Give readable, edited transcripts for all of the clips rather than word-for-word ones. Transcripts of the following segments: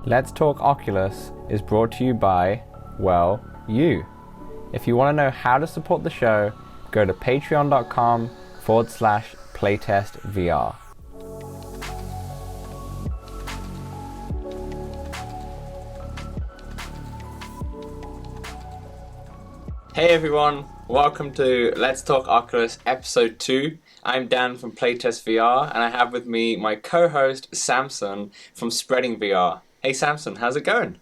Let's Talk Oculus is brought to you by, well, you. If you want to know how to support the show, go to patreon.com/Playtest VR. Hey everyone, welcome to Let's Talk Oculus episode 2. I'm Dan from Playtest VR, and I have with me my co-host Samson from Spreading VR. Hey Samson, how's it going?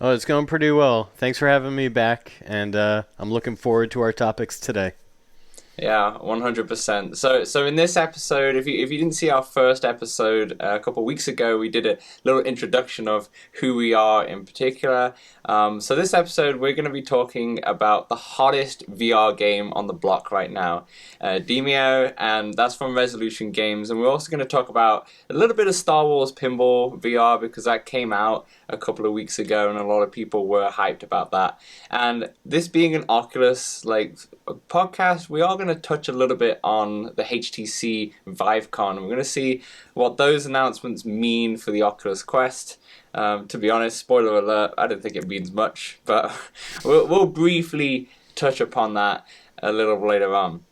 Oh, it's going pretty well. Thanks for having me back, and I'm looking forward to our topics today. Yeah, 100%. So in this episode, if you didn't see our first episode a couple of weeks ago, we did a little introduction of who we are in particular. So this episode, we're going to be talking about the hottest VR game on the block right now, Demeo, and that's from Resolution Games. And we're also going to talk about a little bit of Star Wars Pinball VR because that came out a couple of weeks ago, and a lot of people were hyped about that. And this being an Oculus podcast, we are going to touch a little bit on the HTC Vive Con. We're going to see what those announcements mean for the Oculus Quest. To be honest, spoiler alert, I don't think it means much, but we'll briefly touch upon that a little later on.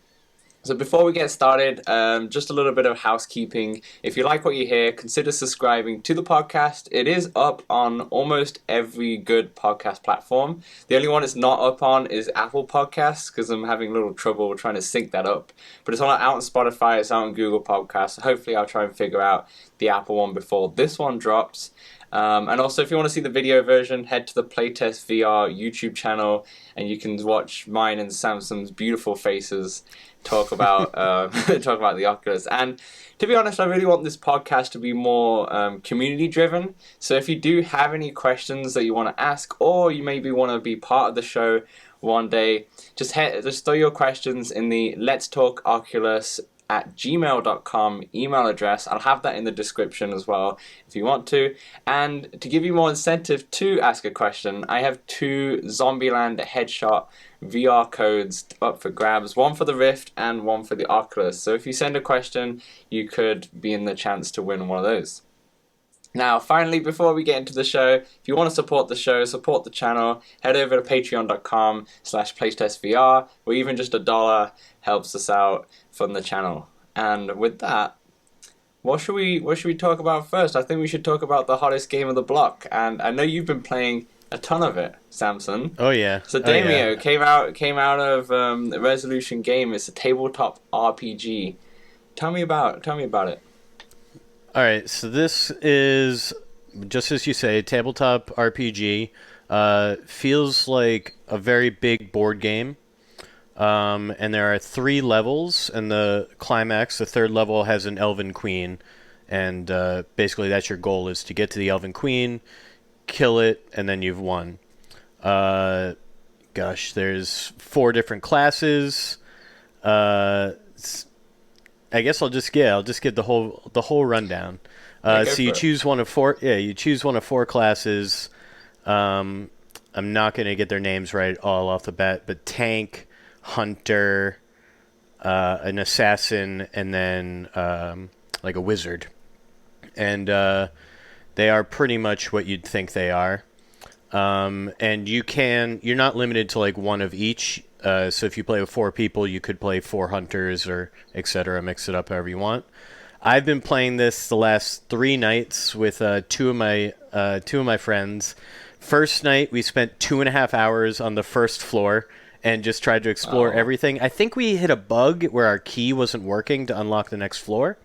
So before we get started, just a little bit of housekeeping. If you like what you hear, consider subscribing to the podcast. It is up on almost every good podcast platform. The only one it's not up on is Apple Podcasts because I'm having a little trouble trying to sync that up. But it's out on Spotify, it's out on Google Podcasts. Hopefully I'll try and figure out the Apple one before this one drops. And also, if you want to see the video version, head to the Playtest VR YouTube channel, and you can watch mine and Samson's beautiful faces talk about talk about the Oculus. And to be honest, I really want this podcast to be more community driven. So if you do have any questions that you want to ask, or you maybe want to be part of the show one day, just throw your questions in the Let's Talk Oculus @gmail.com email address. I'll have that in the description as well if you want to. And to give you more incentive to ask a question, I have 2 Zombieland headshot VR codes up for grabs, one for the Rift and one for the Oculus. So if you send a question, you could be in the chance to win one of those. Now, finally, before we get into the show, if you want to support the show, support the channel, head over to patreon.com/PlaytestVR, or even just $1 helps us out from the channel. And with that, what should we talk about first? I think we should talk about the hottest game of the block. And I know you've been playing a ton of it, Samson. Oh yeah. So Demeo came out of the Resolution Game. It's a tabletop RPG. Tell me about it. All right, so this is, just as you say, tabletop RPG. Feels like a very big board game. And there are 3 levels, and the climax, the 3rd level, has an Elven Queen. And basically that's your goal, is to get to the Elven Queen, kill it, and then you've won. There's 4 different classes. I guess I'll just get the whole rundown. So you choose one of 4. Yeah, you choose one of 4 classes. I'm not going to get their names right all off the bat, but tank, hunter, an assassin, and then like a wizard. And they are pretty much what you'd think they are. And you're not limited to like one of each. So if you play with 4 people, you could play 4 hunters or etc. Mix it up however you want. I've been playing this the last 3 nights with 2 of my friends. First night, we spent 2.5 hours on the first floor and just tried to explore everything. I think we hit a bug where our key wasn't working to unlock the next floor.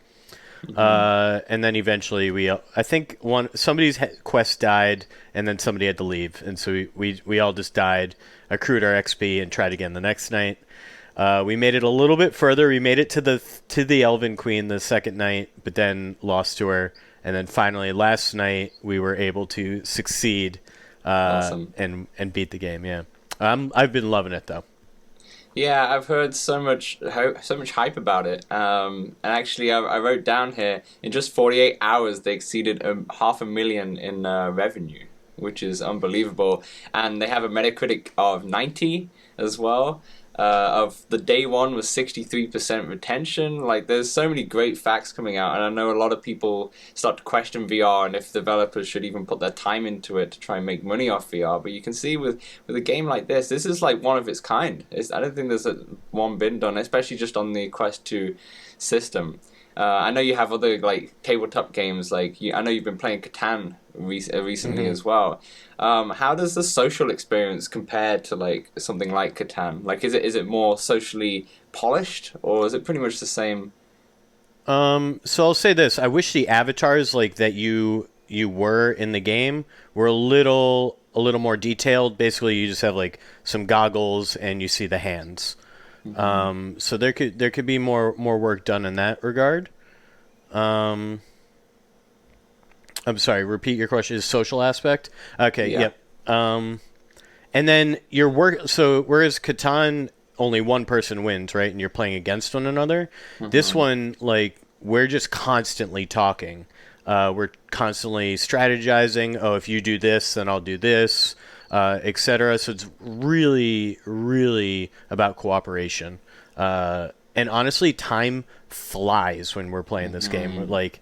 And then eventually I think somebody's quest died, and then somebody had to leave, and so we all just died, accrued our XP, and tried again the next night. We made it a little bit further. We made it to the Elven Queen the second night, but then lost to her, and then finally last night we were able to succeed Awesome. and beat the game. Yeah, I've been loving it though. Yeah, I've heard so much hype about it. And actually, I wrote down here, in just 48 hours, they exceeded $500,000 in revenue, which is unbelievable. And they have a Metacritic of 90 as well. of the day one was 63% retention. Like, there's so many great facts coming out, and I know a lot of people start to question VR and if developers should even put their time into it to try and make money off VR. But you can see with a game like this is like one of its kind. I don't think there's one been done, especially just on the Quest 2 system. I know you have other like tabletop games, like I know you've been playing Catan recently as well. How does the social experience compare to like something like Catan? Like, is it more socially polished, or is it pretty much the same? So I'll say this: I wish the avatars like that you were in the game were a little more detailed. Basically, you just have like some goggles and you see the hands. So there could be more work done in that regard. I'm sorry. Repeat your question. Is social aspect? Okay. Yeah. Yep. And then your work. So whereas Catan only one person wins, right? And you're playing against one another. This one, like, we're just constantly talking. We're constantly strategizing. Oh, if you do this, then I'll do this, etc. So it's really, really about cooperation. And honestly, time flies when we're playing this game. Like,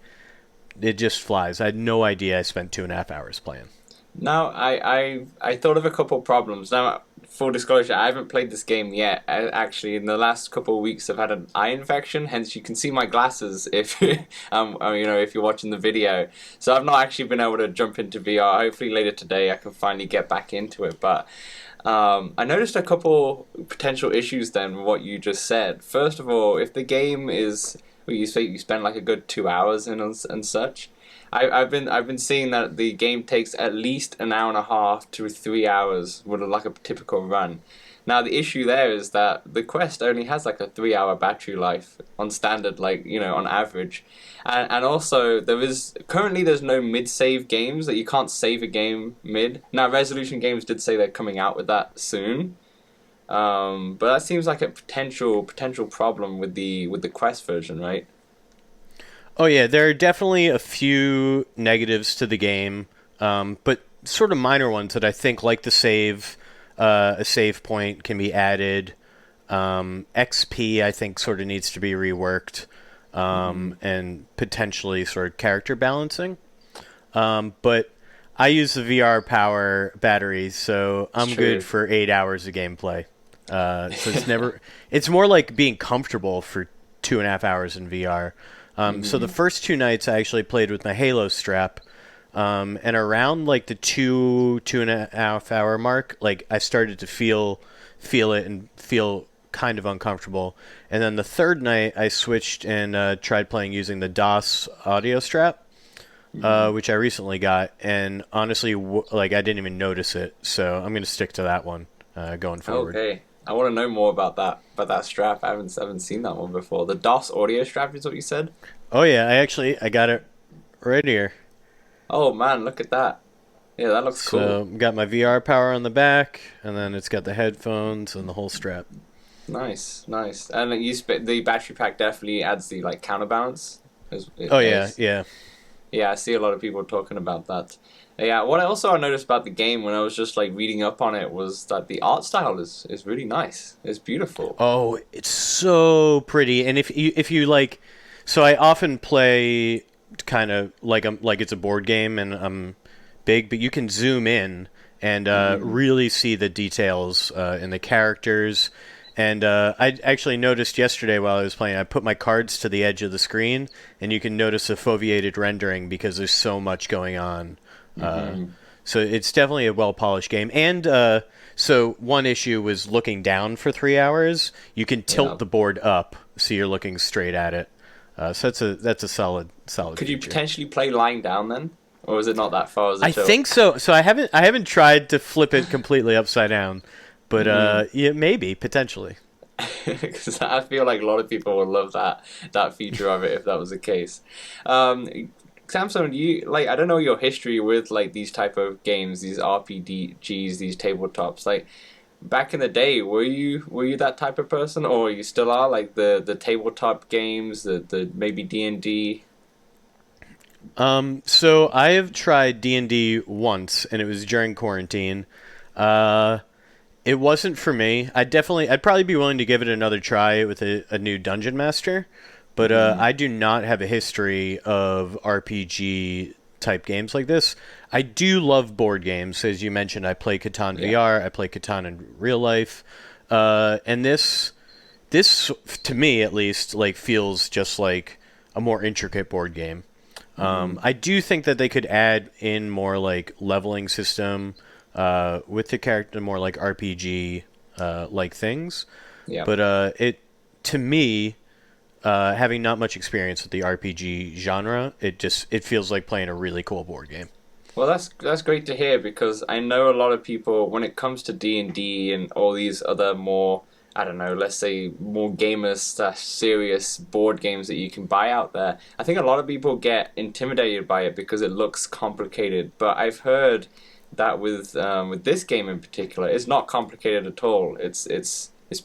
it just flies. I had no idea I spent 2.5 hours playing. Now, I thought of a couple problems. Now, full disclosure, I haven't played this game yet. Actually, in the last couple of weeks, I've had an eye infection. Hence, you can see my glasses if if you're watching the video. So I've not actually been able to jump into VR. Hopefully, later today, I can finally get back into it. But I noticed a couple potential issues then with what you just said. First of all, if the game is, well, you say you spend like a good 2 hours in and such. I've been seeing that the game takes at least an hour and a half to 3 hours with like a typical run. Now the issue there is that the Quest only has like a 3 hour battery life on standard, like on average, and also there's no mid save games, that you can't save a game mid. Now Resolution Games did say they're coming out with that soon, but that seems like a potential problem with the Quest version, right? Oh yeah, there are definitely a few negatives to the game, but sort of minor ones that I think, like a save point can be added. XP, I think, sort of needs to be reworked, and potentially sort of character balancing. But I use the VR power batteries, so I'm good for 8 hours of gameplay. So it's more like being comfortable for 2.5 hours in VR. So the first 2 nights I actually played with my Halo strap, and around like the 2.5 hour mark, like I started to feel it and feel kind of uncomfortable. And then the third night I switched and tried playing using the DOS audio strap, which I recently got, and honestly, like I didn't even notice it. So I'm gonna stick to that one going forward. Okay. I want to know more about that strap. I haven't seen that one before. The DOS audio strap is what you said? Oh yeah, I got it right here. Oh man, look at that. Yeah, that looks cool. So got my VR power on the back, and then it's got the headphones and the whole strap. Nice, nice. And the battery pack definitely adds the like counterbalance. Oh yeah, yeah. Yeah, I see a lot of people talking about that. Yeah, what I noticed about the game when I was just like reading up on it was that the art style is really nice. It's beautiful. Oh, it's so pretty. And if you like, so I often play kind of like it's a board game and I'm big, but you can zoom in and really see the details in the characters. And I actually noticed yesterday while I was playing, I put my cards to the edge of the screen, and you can notice a foveated rendering because there's so much going on. So it's definitely a well-polished game. And so one issue was looking down for 3 hours. You can tilt the board up so you're looking straight at it. So that's a solid Could feature. you potentially play lying down then? Or is it not that far as a I tilt? think so. So I haven't tried to flip it completely upside down. But yeah, maybe, potentially. Because I feel like a lot of people would love that feature of it if that was the case. Samson, I don't know your history with like these type of games, these RPGs, these tabletops. Like back in the day, were you that type of person, or you still are, like the tabletop games, the maybe D&D? So I have tried D&D once, and it was during quarantine. It wasn't for me. I'd probably be willing to give it another try with a new dungeon master, but Mm, I do not have a history of RPG type games like this. I do love board games, as you mentioned. I play Catan yeah. VR. I play Catan in real life, and this to me at least like feels just like a more intricate board game. Mm, I do think that they could add in more like leveling system with the character, more like RPG like things. yeah. But it to me, having not much experience with the RPG genre, it feels like playing a really cool board game. Well, that's great to hear because I know a lot of people when it comes to D&D and all these other more I don't know, let's say more gamers slash serious board games that you can buy out there. I think a lot of people get intimidated by it because it looks complicated. But I've heard that with this game in particular, it's not complicated at all. It's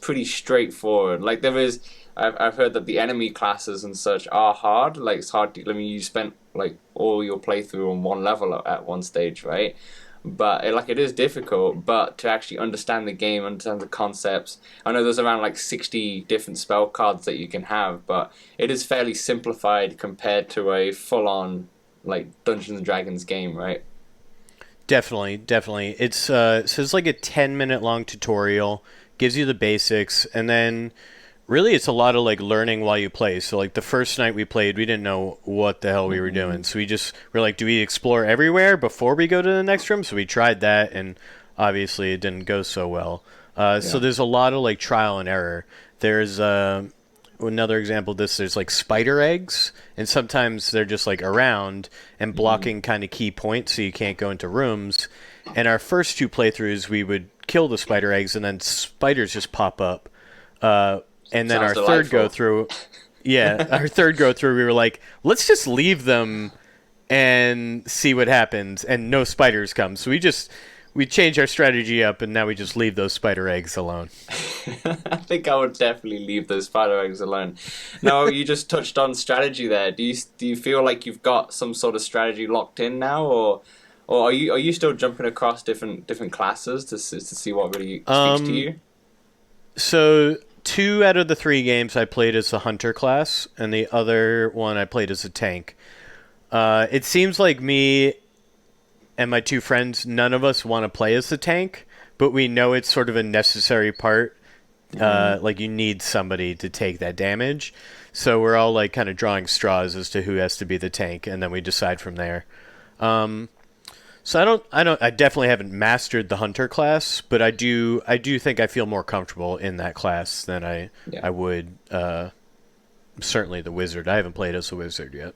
pretty straightforward. Like there is, I've heard that the enemy classes and such are hard. Like it's hard to. I mean, you spent like all your playthrough on one level at one stage, right? But it is difficult. But to actually understand the game, understand the concepts, I know there's around like 60 different spell cards that you can have, but it is fairly simplified compared to a full-on like Dungeons and Dragons game, right? Definitely, definitely. So it's like a 10-minute long tutorial, gives you the basics, and then really it's a lot of like learning while you play. So like the first night we played, we didn't know what the hell we were doing. Mm, So we're like, do we explore everywhere before we go to the next room? So we tried that, and obviously it didn't go so well. So yeah. there's a lot of like trial and error. There's another example of this. There's like spider eggs, and sometimes they're just like around and Mm. blocking kind of key points, so you can't go into rooms. And our first two playthroughs, we would kill the spider eggs, and then spiders just pop up. Uh, and then Sounds our third go delightful. through, yeah, our third go through, we were like, let's just leave them and see what happens. And no spiders come, so we change our strategy up, and now we just leave those spider eggs alone. I think I would definitely leave those spider eggs alone. Now, you just touched on strategy there. Do you feel like you've got some sort of strategy locked in now, or are you still jumping across different classes to see what really speaks to Um, you? so two out of the three games I played as a hunter class, and the other one I played as a tank. It seems like me and my two friends, none of us want to play as the tank, but we know it's sort of a necessary part. Mm. Like you need somebody to take that damage, so we're all like kind of drawing straws as to who has to be the tank, and then we decide from there. Um, so I definitely haven't mastered the hunter class, but I do think I feel more comfortable in that class than Yeah. I would certainly the wizard. I haven't played as the wizard yet.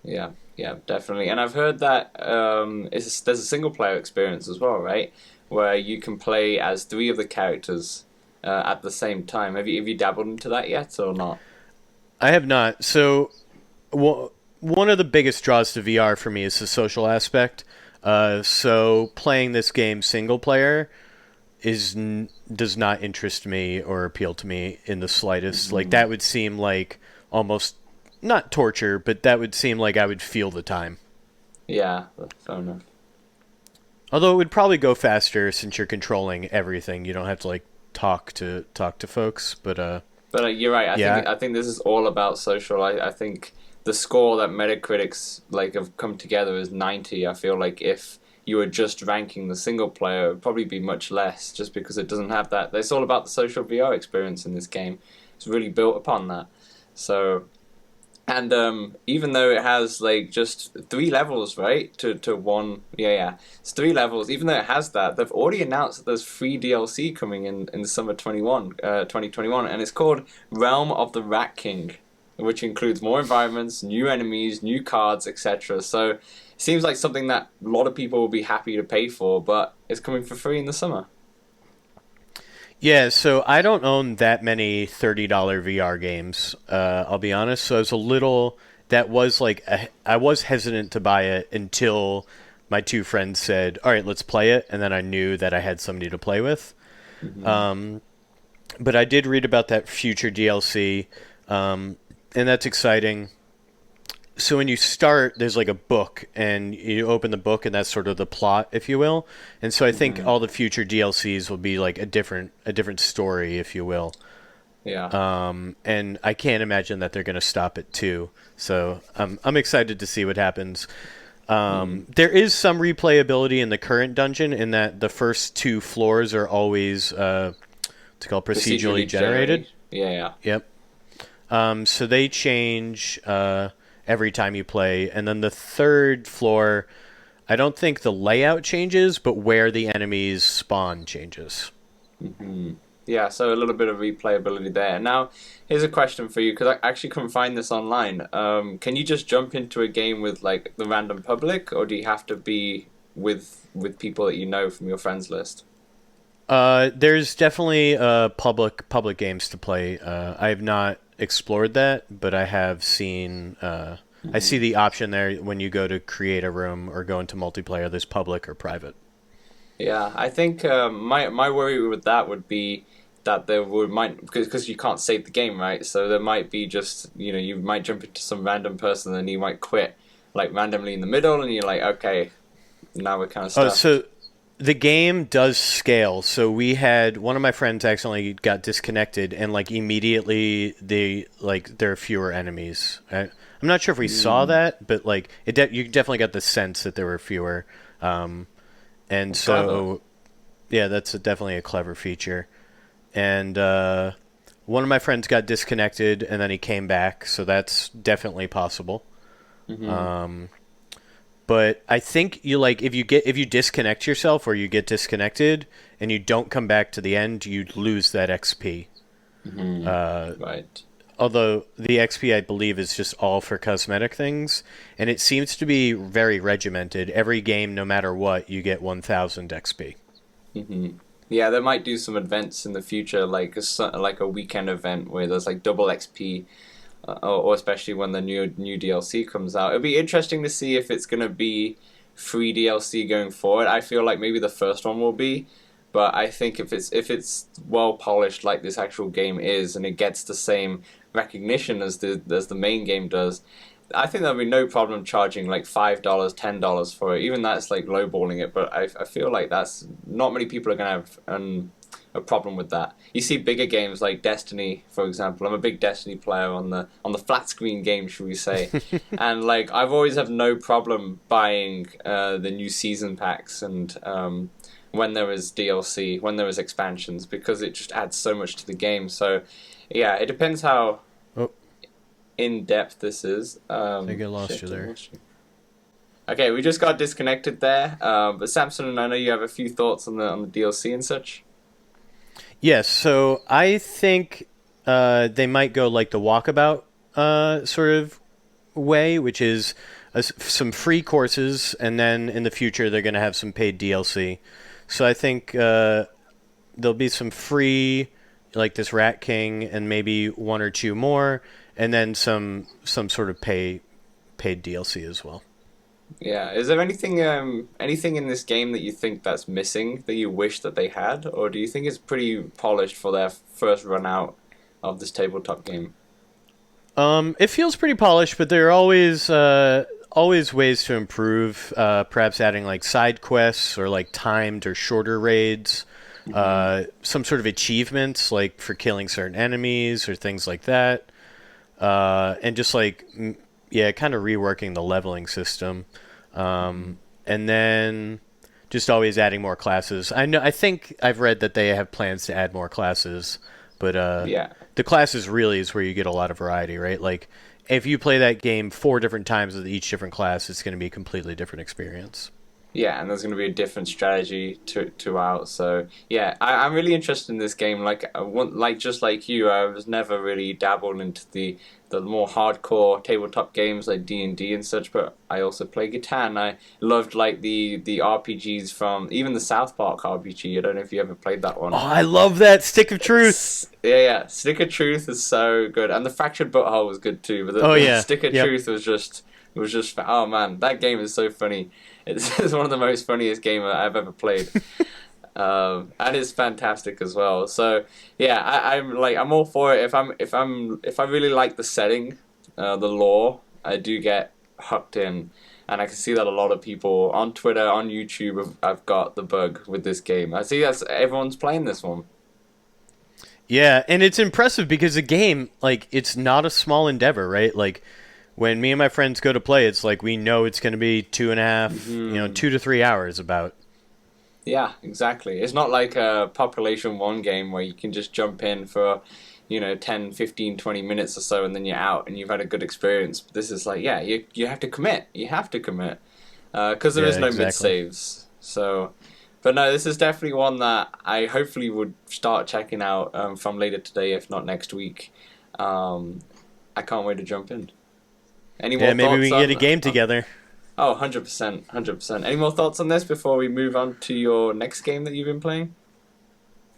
Yeah, yeah, definitely. And I've heard that there's a single player experience as well, right? Where you can play as three of the characters at the same time. Have you dabbled into that yet or not? I have not. So one of the biggest draws to VR for me is the social aspect. So playing this game single player does not interest me or appeal to me in the slightest. Like Mm, that would seem like almost not torture, but that would seem like I would feel the time. yeah, fair enough. Although it would probably go faster since you're controlling everything. You don't have to like talk to folks. But But you're right. yeah, I think this is all about social. I think the score that Metacritic's like have come together is 90. I feel like if you were just ranking the single player, it would probably be much less, just because it doesn't have that. It's all about the social VR experience in this game. It's really built upon that. So and even though it has like just three levels, right? To one, yeah, it's three levels. Even though it has that, they've already announced that there's free DLC coming in the summer 2021, and it's called Realm of the Rat King, which includes more environments, new enemies, new cards, etc. So it seems like something that a lot of people will be happy to pay for, but it's coming for free in the summer. yeah. So I don't own that many $30 VR games. I'll be honest. So I was a little. That was like I was hesitant to buy it until my two friends said, "All right, let's play it," and then I knew that I had somebody to play with. Hmm. Um, but I did read about that future DLC, and that's exciting. so when you start, there's like a book, and you open the book, and that's sort of the plot, if you will. And so I think Hmm. all the future DLCs will be like a different story, if you will. Yeah. And I can't imagine that they're going to stop at two. So I'm excited to see what happens. Mm. There is some replayability in the current dungeon in that the first two floors are always what's it called, procedurally Procedurally generated. generated. Yeah, yeah. Yep. So they change every time you play, and then the third floor, I don't think the layout changes, but where the enemies spawn changes. Hmm. Yeah, so a little bit of replayability there. Now, here's a question for you because I actually couldn't find this online. Can you just jump into a game with like the random public, or do you have to be with people that you know from your friends list? There's definitely public games to play. I have not explored that, but I have seen. I see Hmm. the option there when you go to create a room or go into multiplayer. There's public or private. Yeah, I think my worry with that would be that there would might because you can't save the game, right? So there might be just you might jump into some random person and you might quit like randomly in the middle, and you're like, okay, now we're kind of Oh, stuffed. so the game does scale. So we had one of my friends accidentally got disconnected, and like immediately there are fewer enemies. I'm not sure if we saw Mm, that, but like you definitely got the sense that there were fewer. Um, and that's clever. so yeah, that's definitely a clever feature. And one of my friends got disconnected, and then he came back, so that's definitely possible. Hmm. But I think you like if you disconnect yourself or you get disconnected and you don't come back to the end, you lose that XP. Hmm. Right. Although the XP I believe is just all for cosmetic things, and it seems to be very regimented. Every game, no matter what, you get 1,000 XP. Hmm. Yeah, they might do some events in the future, like like a weekend event where there's like double XP, or especially when the new DLC comes out. It'll be interesting to see if it's gonna be free DLC going forward. I feel like maybe the first one will be, but I think if it's well polished like this actual game is, and it gets the same recognition as the main game does, I think there'll be no problem charging like $5, $10 for it. Even that's like lowballing it, but I feel like that's not many people are gonna have a problem with that. You see bigger games like Destiny, for example. I'm a big Destiny player on the flat screen game, should we say? And like I've always have no problem buying the new season packs and when there is DLC, when there is expansions, because it just adds so much to the game. So yeah, it depends how Oh, in depth this is. I think I lost you Shit, I there. lost you. Okay, we just got disconnected there. But Samson, I know you have a few thoughts on the DLC and such. Yes, so I think they might go like the walkabout sort of way, which is some free courses, and then in the future they're going to have some paid DLC. So I think there'll be some free, like this Rat King, and maybe one or two more, and then some sort of paid DLC as well. Yeah, is there anything in this game that you think that's missing that you wish that they had, or do you think it's pretty polished for their first run out of this tabletop game? It feels pretty polished, but there are always ways to improve. Perhaps adding like side quests or like timed or shorter raids. Hmm. Some sort of achievements like for killing certain enemies or things like that. And just like yeah, kind of reworking the leveling system. Hmm. And then just always adding more classes. I think I've read that they have plans to add more classes, but Yeah. the classes really is where you get a lot of variety, right? Like if you play that game four different times with each different class, it's going to be a completely different experience. Yeah, and there's going to be a different strategy to out. So yeah, I'm really interested in this game. Like I want, like just like you, I was never really dabbled into the more hardcore tabletop games like D&D and such. But I also play guitar, and I loved like the RPGs from even the South Park RPG. I don't know if you ever played that Oh, one. I love that Stick of Truth. Yeah. Stick of Truth is so good, and the Fractured Butthole was good too. But Oh the yeah, Stick of yep. Truth was just oh man, that game is so funny. It's one of the most funniest games I've ever played, and it's fantastic as well. So yeah, I'm all for it. If I really like the setting, the lore, I do get hooked in, and I can see that a lot of people on Twitter, on YouTube, have got the bug with this game. I see that's everyone's playing this one. Yeah, and it's impressive because the game, like, it's not a small endeavor, right? Like, when me and my friends go to play, it's like we know it's going to be 2.5, 2 to 3 hours about. Yeah, exactly. It's not like a Population 1 game where you can just jump in for, 10, 15, 20 minutes or so and then you're out and you've had a good experience. But this is like, yeah, you have to commit. You have to commit. Because there is Yeah, no mid exactly. saves. So, but no, this is definitely one that I hopefully would start checking out from later today, if not next week. I can't wait to jump in. Any Yeah, more maybe we thoughts can get a on? game together. Oh, 100%, 100%. Any more thoughts on this before we move on to your next game that you've been playing?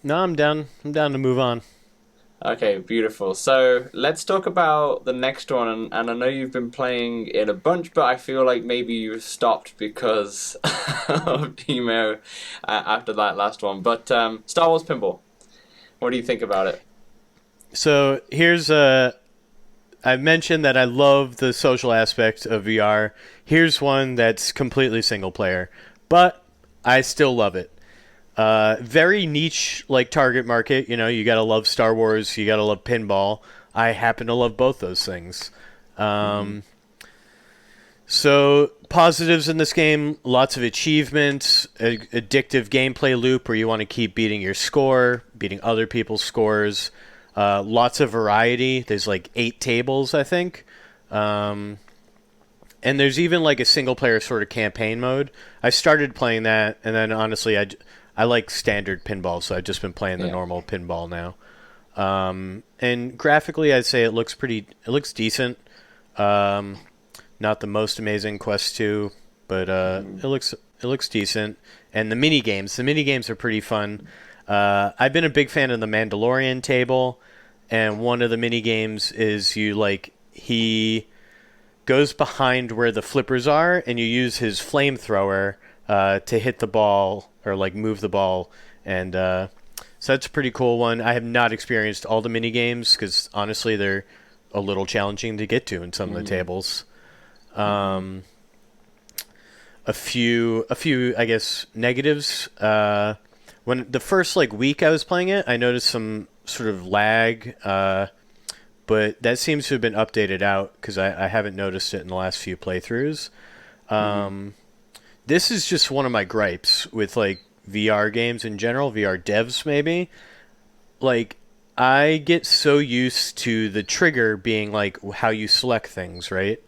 No, I'm down. I'm down to move on. Okay, beautiful. So let's talk about the next one. And I know you've been playing it a bunch, but I feel like maybe you've stopped because of Demeo after that last one. But Star Wars Pinball, what do you think about it? So here's I mentioned that I love the social aspect of VR. Here's one that's completely single player, but I still love it. Very niche, like target market. You know, you gotta love Star Wars, you gotta love pinball. I happen to love both those things. Mm-hmm. So positives in this game: lots of achievements, addictive gameplay loop where you want to keep beating your score, beating other people's scores. Lots of variety. There's like 8 tables, I think. Um, and there's even like a single player sort of campaign mode. I started playing that, and then honestly, I like standard pinball, so I've just been playing the Yeah. normal pinball now. And graphically, I'd say it looks decent. Um, Not the most amazing Quest 2, but Mm-hmm. it looks decent. And the mini games are pretty fun. I've been a big fan of the Mandalorian table, and one of the mini games is he goes behind where the flippers are, and you use his flamethrower to hit the ball or like move the ball, and so that's a pretty cool one. I have not experienced all the mini games because honestly, they're a little challenging to get to in some of the Mm-hmm. tables. Mm-hmm. A few, I guess, negatives. When the first like week I was playing it, I noticed some sort of lag, but that seems to have been updated out because I haven't noticed it in the last few playthroughs. Mm-hmm. This is just one of my gripes with like VR games in general, VR devs maybe. Like I get so used to the trigger being like how you select things, right?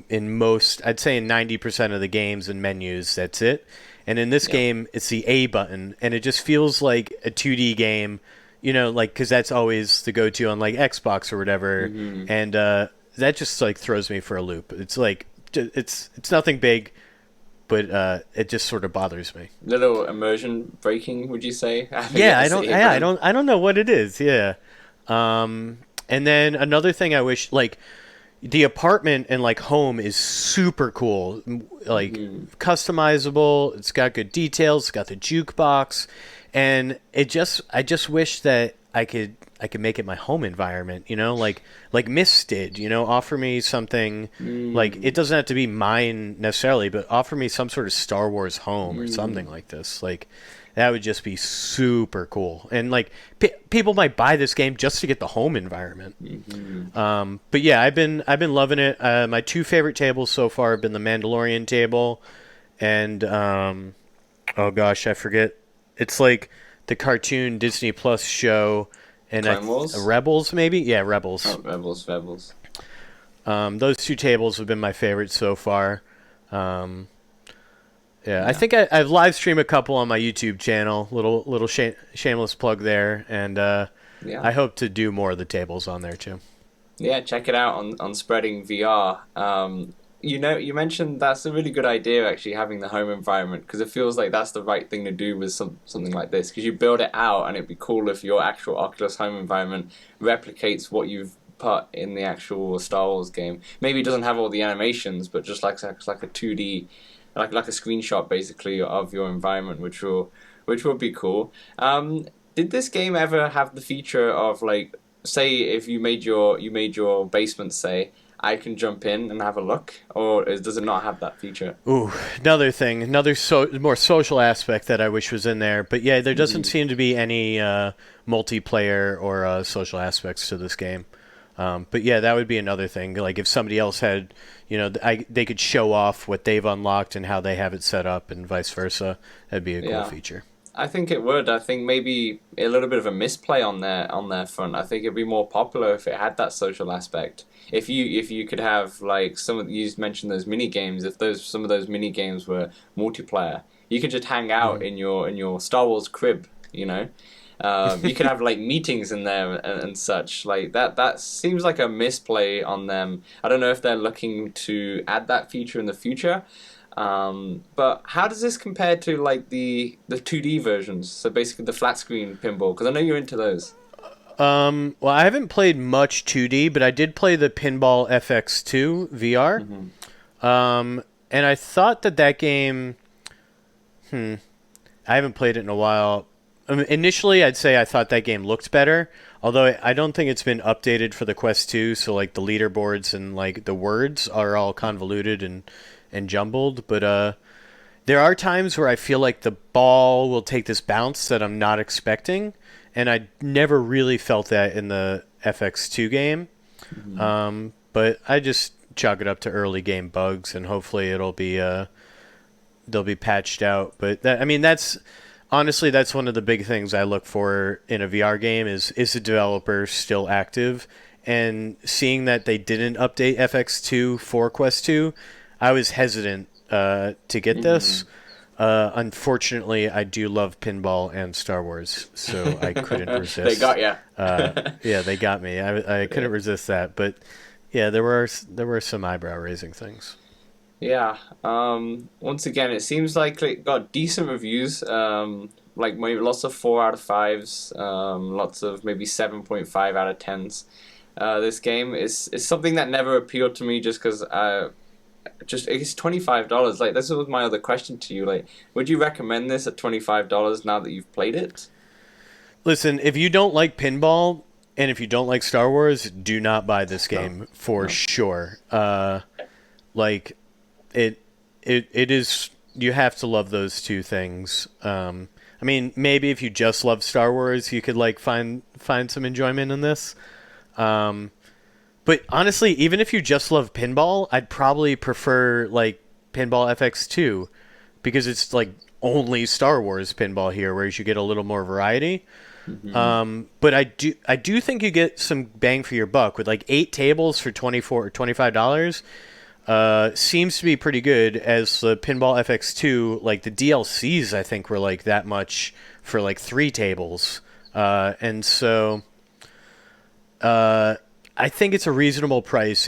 In most, I'd say in 90% of the games and menus, that's it. And in this Yep. game, it's the A button, and it just feels like a 2D game, you know, like because that's always the go-to on like Xbox or whatever, Mm-hmm. and that just like throws me for a loop. It's like it's nothing big, but it just sort of bothers me. Little immersion breaking, would you say? Having it Yeah, as the A button. I don't know what it is. Yeah. And then another thing I wish like the apartment and like home is super cool, like Mm-hmm. customizable. It's got good details. It's got the jukebox, and I just wish that I could make it my home environment. You know, like Mist did. You know, offer me something like it Mm. doesn't have to be mine necessarily, but offer me some sort of Star Wars home or something Mm. like this. Like that would just be super cool, and like people might buy this game just to get the home environment. Mm-hmm. But yeah, I've been loving it. My two favorite tables so far have been the Mandalorian table, and oh gosh, I forget. It's like the cartoon Disney Plus show, and Clone Wars? Rebels maybe. Yeah, Rebels. Oh, Rebels, Rebels. Those two tables have been my favorites so far. Um, yeah, I Yeah. think I've live streamed a couple on my YouTube channel. Little shameless plug there, and Yeah. I hope to do more of the tables on there too. Yeah, check it out on Spreading VR. You mentioned that's a really good idea actually having the home environment because it feels like that's the right thing to do with something like this because you build it out and it'd be cool if your actual Oculus home environment replicates what you've put in the actual Star Wars game. Maybe it doesn't have all the animations, but just like a 2D like a screenshot basically of your environment, which will be cool. Did this game ever have the feature of like say if you made your basement say I can jump in and have a look, or does it not have that feature? Ooh, another thing, more social aspect that I wish was in there. But yeah, there doesn't seem to be any multiplayer or social aspects to this game. But yeah, that would be another thing. Like if somebody else had, they could show off what they've unlocked and how they have it set up, and vice versa. That'd be a cool feature. I think it would. I think maybe a little bit of a misplay on their front. I think it'd be more popular if it had that social aspect. If you could have like you mentioned those mini games. If some of those mini games were multiplayer, you could just hang out in your Star Wars crib. You could have like meetings in there and such. Like that seems like a misplay on them. I don't know if they're looking to add that feature in the future. But how does this compare to like the 2D versions? So basically the flat screen pinball, because I know you're into those. Well, I haven't played much 2D, but I did play the Pinball FX2 VR. And I thought that game. I haven't played it in a while. Initially, I'd say I thought that game looked better, although I don't think it's been updated for the Quest 2. So like the leaderboards and like the words are all convoluted and jumbled, but there are times where I feel like the ball will take this bounce that I'm not expecting, and I never really felt that in the FX2 game. But I just chalk it up to early game bugs, and hopefully they'll be patched out. But that's honestly one of the big things I look for in a VR game is the developer still active, and seeing that they didn't update FX2 for Quest 2. I was hesitant to get this. Unfortunately, I do love pinball and Star Wars, so I couldn't resist. They got you. Yeah, they got me. I couldn't resist that. But yeah, there were some eyebrow raising things. Yeah. Once again, it seems like it got decent reviews. Like maybe lots of 4 out of 5s. Lots of maybe 7.5 out of 10s. This game is something that never appealed to me just because it's $25. Like this was my other question to you. Like, would you recommend this at $25 now that you've played it? Listen, if you don't like pinball and if you don't like Star Wars, do not buy this game for sure. Like it is. You have to love those two things. I mean, maybe if you just love Star Wars, you could like find some enjoyment in this. But honestly, even if you just love pinball, I'd probably prefer like Pinball FX2 because it's like only Star Wars pinball here, whereas you get a little more variety. But I do think you get some bang for your buck with like 8 tables for $24 or $25. Seems to be pretty good. As the Pinball FX2, like the DLCs, I think were like that much for like 3 tables, and so. I think it's a reasonable price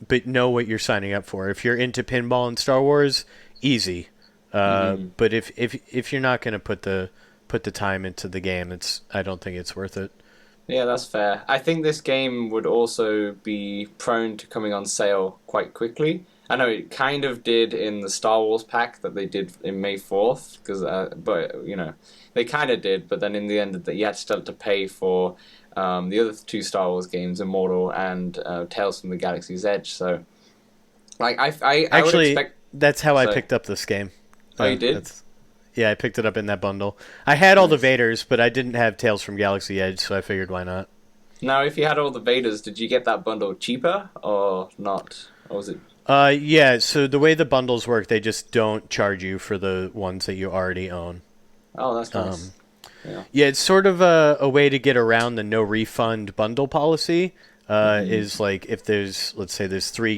but know what you're signing up for. If you're into pinball and Star Wars, easy. But if you're not going to put the time into the game, I don't think it's worth it. Yeah, that's fair. I think this game would also be prone to coming on sale quite quickly. I know it kind of did in the Star Wars pack that they did in May 4th, but they kind of did. But then in the end, you had to start to pay for the other 2 Star Wars games, Immortal and Tales from the Galaxy's Edge. So, like, I actually would expect. That's how I picked up this game. Oh, you did? Yeah, I picked it up in that bundle. I had all the Vaders, but I didn't have Tales from Galaxy Edge, so I figured why not. Now, if you had all the Vaders, did you get that bundle cheaper or not? Or was it? Yeah, so the way the bundles work, they just don't charge you for the ones that you already own. Oh, that's nice. Yeah, it's sort of a way to get around the no refund bundle policy. Is like if let's say there's 3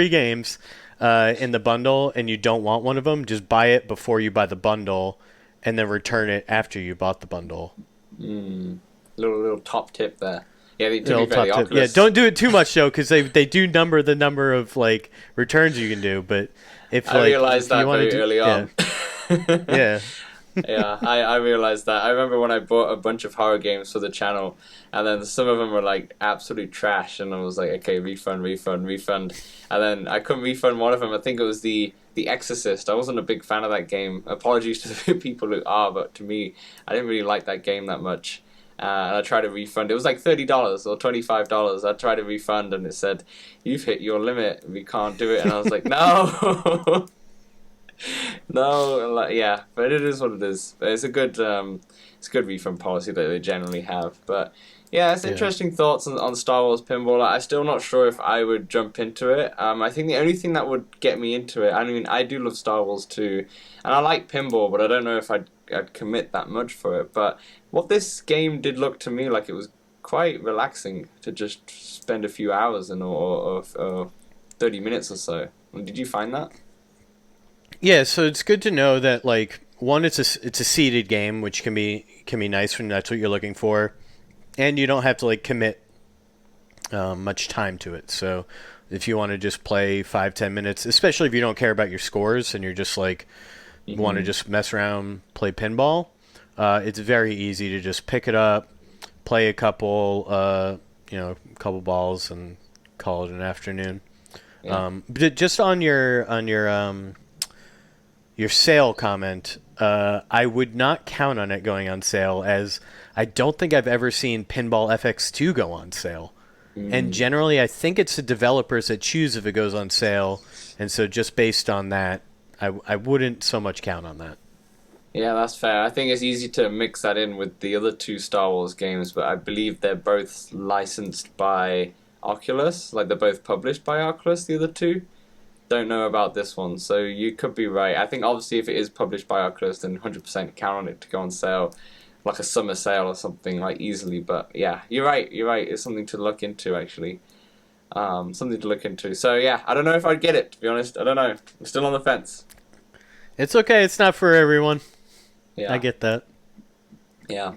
games in the bundle and you don't want one of them, just buy it before you buy the bundle and then return it after you bought the bundle. Little top tip there. Yeah, yeah, don't do it too much though, because they do number the number of like returns you can do. But if I realized that very early on. Yeah. Yeah, I realized that. I remember when I bought a bunch of horror games for the channel, and then some of them were like absolute trash, and I was like, okay, refund. And then I couldn't refund one of them. I think it was the Exorcist. I wasn't a big fan of that game. Apologies to the people who are, but to me, I didn't really like that game that much. And I tried to refund. It was like $30 or $25. I tried to refund, and it said, "You've hit your limit. We can't do it." And I was like, "No, no." Like, yeah, but it is what it is. But it's a good refund policy that they generally have. But yeah, it's interesting thoughts on Star Wars Pinball. I'm still not sure if I would jump into it. I think the only thing that would get me into it, I mean, I do love Star Wars too, and I like pinball, but I don't know if I'd commit that much for it. But what this game did look to me like, it was quite relaxing to just spend a few hours or 30 minutes or so. Did you find that? Yeah, so it's good to know that, like, one, it's a seated game, which can be nice when that's what you're looking for, and you don't have to like commit much time to it. So if you want to just play 5-10 minutes, especially if you don't care about your scores and you're just like want to just mess around, play pinball, it's very easy to just pick it up, play a couple balls, and call it an afternoon. But just on your sale comment, I would not count on it going on sale, as I don't think I've ever seen Pinball FX2 go on sale. And generally, I think it's the developers that choose if it goes on sale, and so just based on that, I wouldn't so much count on that. Yeah, that's fair. I think it's easy to mix that in with the other two Star Wars games, but I believe they're both licensed by Oculus, like they're both published by Oculus, the other two. Don't know about this one, so you could be right. I think obviously if it is published by Oculus, then 100% count on it to go on sale, like a summer sale or something, like easily. But yeah, you're right. It's something to look into, actually. Something to look into. So yeah, I don't know if I'd get it, to be honest. I don't know. I'm still on the fence. It's okay. It's not for everyone. Yeah. I get that. Yeah.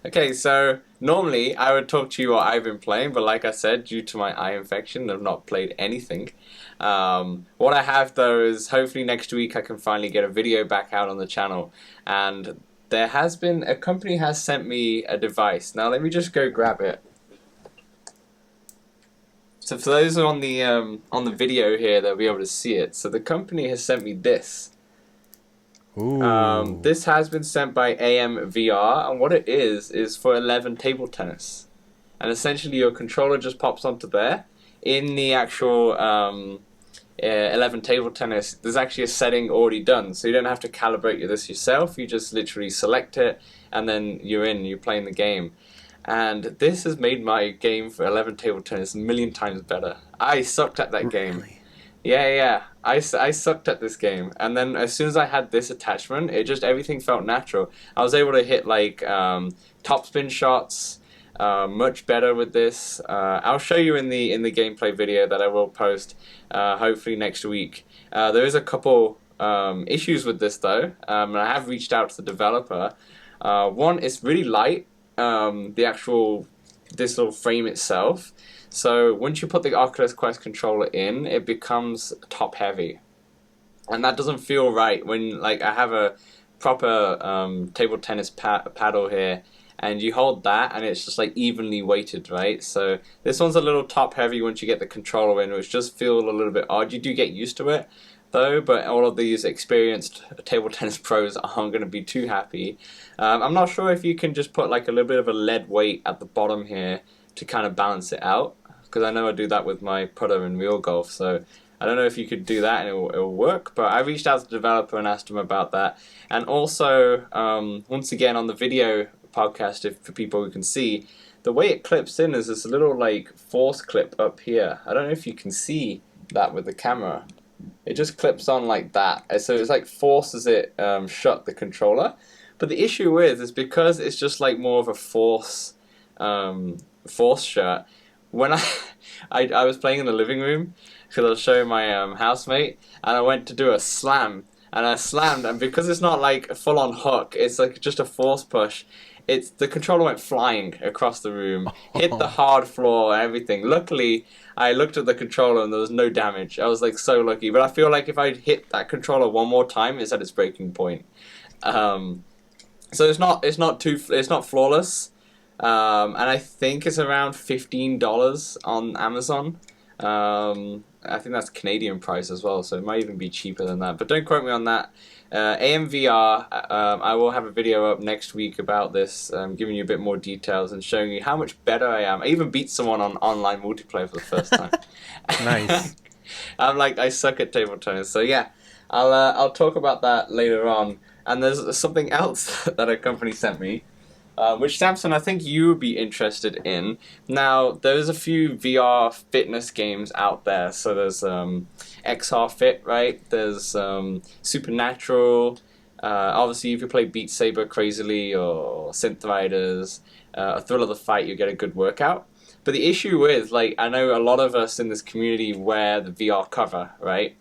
Okay, so normally I would talk to you what I've been playing, but like I said, due to my eye infection, I've not played anything. What I have though is hopefully next week I can finally get a video back out on the channel, and a company has sent me a device. Now let me just go grab it. So for those who are on the video here, they'll be able to see it. So the company has sent me this. Ooh. This has been sent by AMVR, and what it is for 11 table tennis. And essentially your controller just pops onto there. In the actual 11 table tennis, there's actually a setting already done, so you don't have to calibrate this yourself. You just literally select it, and then you're playing the game. And this has made my game for 11 table tennis a million times better. I sucked at that game. Yeah. I sucked at this game, and then as soon as I had this attachment, everything felt natural. I was able to hit like topspin shots much better with this. I'll show you in the gameplay video that I will post hopefully next week. There is a couple issues with this though, and I have reached out to the developer. One, it's really light. This little frame itself. So once you put the Oculus Quest controller in, it becomes top heavy, and that doesn't feel right. When like I have a proper table tennis paddle here, and you hold that, and it's just like evenly weighted, right? So this one's a little top heavy once you get the controller in, which does feel a little bit odd. You do get used to it though, but all of these experienced table tennis pros aren't going to be too happy. I'm not sure if you can just put like a little bit of a lead weight at the bottom here to kind of balance it out, because I know I do that with my putter in real golf, so I don't know if you could do that and it'll work, but I reached out to the developer and asked him about that. And also, once again on the video podcast, for people who can see, the way it clips in is this little like force clip up here. I don't know if you can see that with the camera. It just clips on like that, so it's like forces it shut, the controller. But the issue is because it's just like more of a force shut. When I was playing in the living room because I was showing my housemate, and I went to do a slam, and I slammed, and because it's not like a full-on hook, it's like just a force push. The controller went flying across the room, hit the hard floor and everything. Luckily, I looked at the controller and there was no damage. I was like so lucky. But I feel like if I hit that controller one more time, it's at its breaking point. So it's not flawless. And I think it's around $15 on Amazon. I think that's Canadian price as well, so it might even be cheaper than that. But don't quote me on that. AMVR, I will have a video up next week about this, giving you a bit more details and showing you how much better I am. I even beat someone on online multiplayer for the first time. Nice. I suck at table tennis. So yeah, I'll talk about that later on. And there's something else that a company sent me, which Samson, I think you would be interested in. Now, there's a few VR fitness games out there. So there's XR Fit, right? There's Supernatural. Obviously, if you play Beat Saber crazily or Synth Riders, a Thrill of the Fight, you get a good workout. But the issue is, like, I know a lot of us in this community wear the VR cover, right?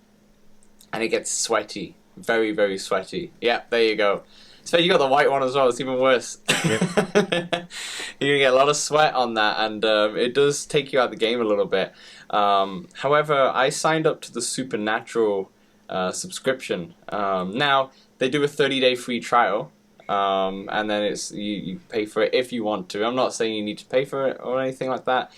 And it gets sweaty. Very, very sweaty. Yeah, there you go. So you got the white one as well. It's even worse. Yep. You get a lot of sweat on that, and it does take you out of the game a little bit. However, I signed up to the Supernatural subscription. Now, they do a 30-day free trial, and then you pay for it if you want to. I'm not saying you need to pay for it or anything like that.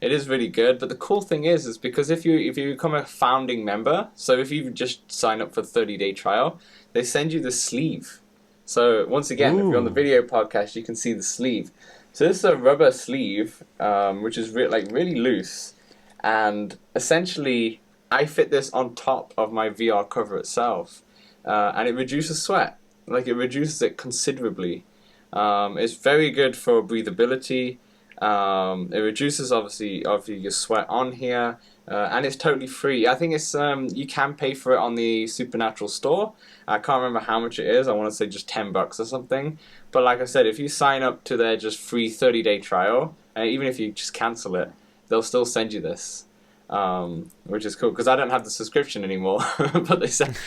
It is really good, but the cool thing is because if you become a founding member, so if you just sign up for the 30-day trial, they send you the sleeve. So once again, If you're on the video podcast, you can see the sleeve. So this is a rubber sleeve, which is really loose, and essentially I fit this on top of my VR cover itself, and it reduces sweat. Like, it reduces it considerably. It's very good for breathability. It reduces obviously your sweat on here, and it's totally free. I think it's you can pay for it on the Supernatural store. I can't remember how much it is. I want to say just $10 or something. But like I said, if you sign up to their just free 30-day trial, and even if you just cancel it, they'll still send you this, which is cool because I don't have the subscription anymore. but they sent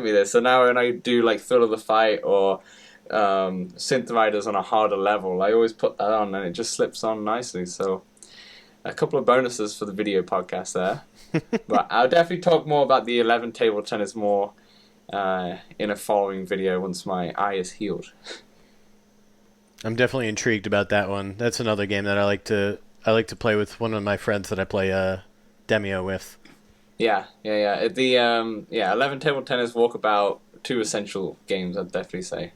me this. So now when I do like Thrill of the Fight or Synth Riders on a harder level, I always put that on and it just slips on nicely. So a couple of bonuses for the video podcast there. But I'll definitely talk more about the 11 table tennis more in a following video once my eye is healed. I'm definitely intrigued about that one. That's another game that I like to play with one of my friends that I play Demeo with. Yeah. The 11 table tennis, Walkabout, 2 essential games, I'd definitely say.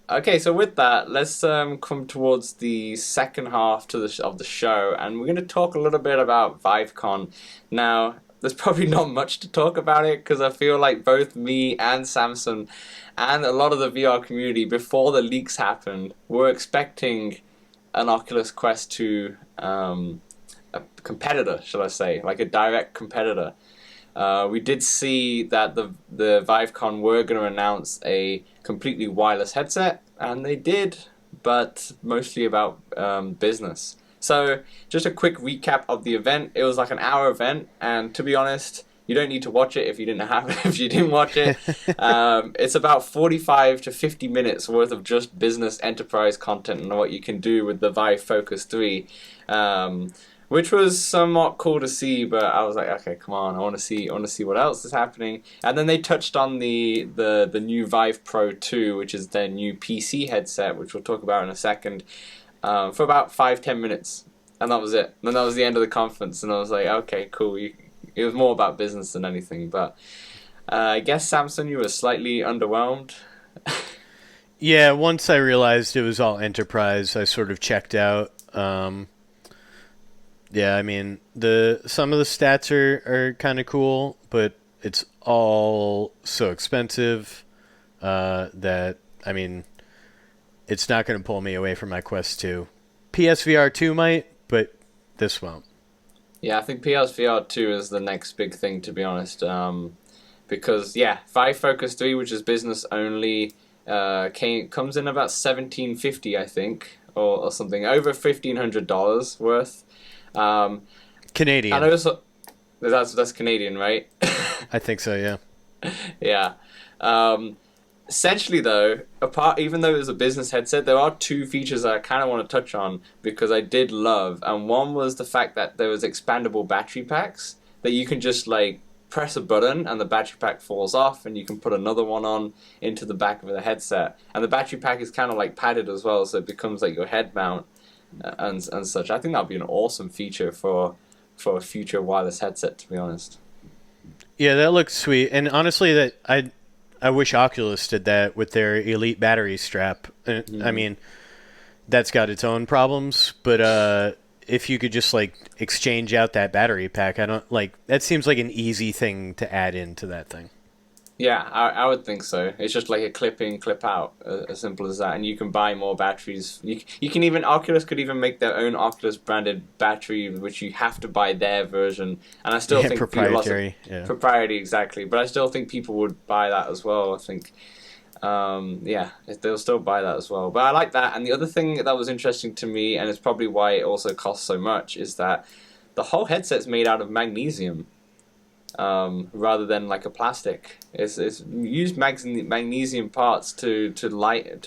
Okay, so with that, let's come towards the second half of the show, and we're going to talk a little bit about Vive Con. Now, there's probably not much to talk about it, because I feel like both me and Samson and a lot of the VR community, before the leaks happened, were expecting an Oculus Quest 2 a competitor, shall I say, like a direct competitor. We did see that the ViveCon were going to announce a completely wireless headset, and they did, but mostly about business. So just a quick recap of the event. It was like an hour event, and to be honest, you don't need to watch it if you didn't watch it. It's about 45 to 50 minutes worth of just business enterprise content and what you can do with the Vive Focus 3. Which was somewhat cool to see, but I was like, okay, come on, I want to see what else is happening. And then they touched on the new Vive Pro 2, which is their new PC headset, which we'll talk about in a second, for about 5-10 minutes, and that was it. And that was the end of the conference, and I was like, okay, cool. It was more about business than anything, but I guess, Samson, you were slightly underwhelmed. Yeah, once I realized it was all enterprise, I sort of checked out. Yeah, I mean, some of the stats are kind of cool, but it's all so expensive that, I mean, it's not going to pull me away from my Quest 2. PSVR 2 might, but this won't. Yeah, I think PSVR 2 is the next big thing, to be honest, because, yeah, Vive Focus 3, which is business only, comes in about $1,750, I think, or something, over $1,500 worth. Canadian. And also, that's Canadian, right? I think so, yeah. Yeah. Essentially, though, even though it was a business headset, there are 2 features that I kind of want to touch on because I did love. And one was the fact that there was expandable battery packs that you can just like press a button and the battery pack falls off, and you can put another one on into the back of the headset. And the battery pack is kind of like padded as well, so it becomes like your head mount. and such. I think that'd be an awesome feature for a future wireless headset, to be honest. Yeah, that looks sweet. And honestly, that I wish Oculus did that with their Elite battery strap. I mean, that's got its own problems, but if you could just like exchange out that battery pack, I don't like that seems like an easy thing to add into that thing. Yeah, I would think so. It's just like a clip in, clip out, as simple as that. And you can buy more batteries. You can even, Oculus could even make their own Oculus branded battery, which you have to buy their version. And I still think proprietary. Proprietary, exactly. But I still think people would buy that as well. I think, they'll still buy that as well. But I like that. And the other thing that was interesting to me, and it's probably why it also costs so much, is that the whole headset's made out of magnesium. Rather than like a plastic. It's used magnesium parts to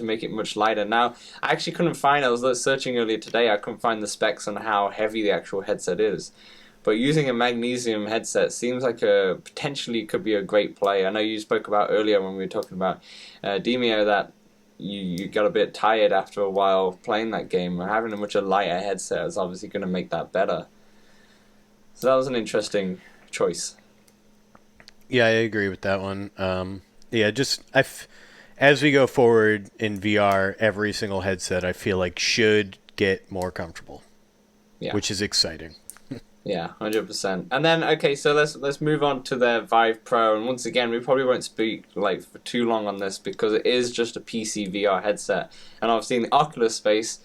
make it much lighter. Now, I actually couldn't find, I was searching earlier today, I couldn't find the specs on how heavy the actual headset is. But using a magnesium headset seems like potentially could be a great play. I know you spoke about earlier when we were talking about Demeo that you got a bit tired after a while playing that game. Having a much lighter headset is obviously going to make that better. So that was an interesting choice. Yeah, I agree with that one. As we go forward in VR, every single headset I feel like should get more comfortable, which is exciting. Yeah, 100%. And then okay, so let's move on to their Vive Pro. And once again, we probably won't speak like for too long on this because it is just a PC VR headset. And obviously in the Oculus space,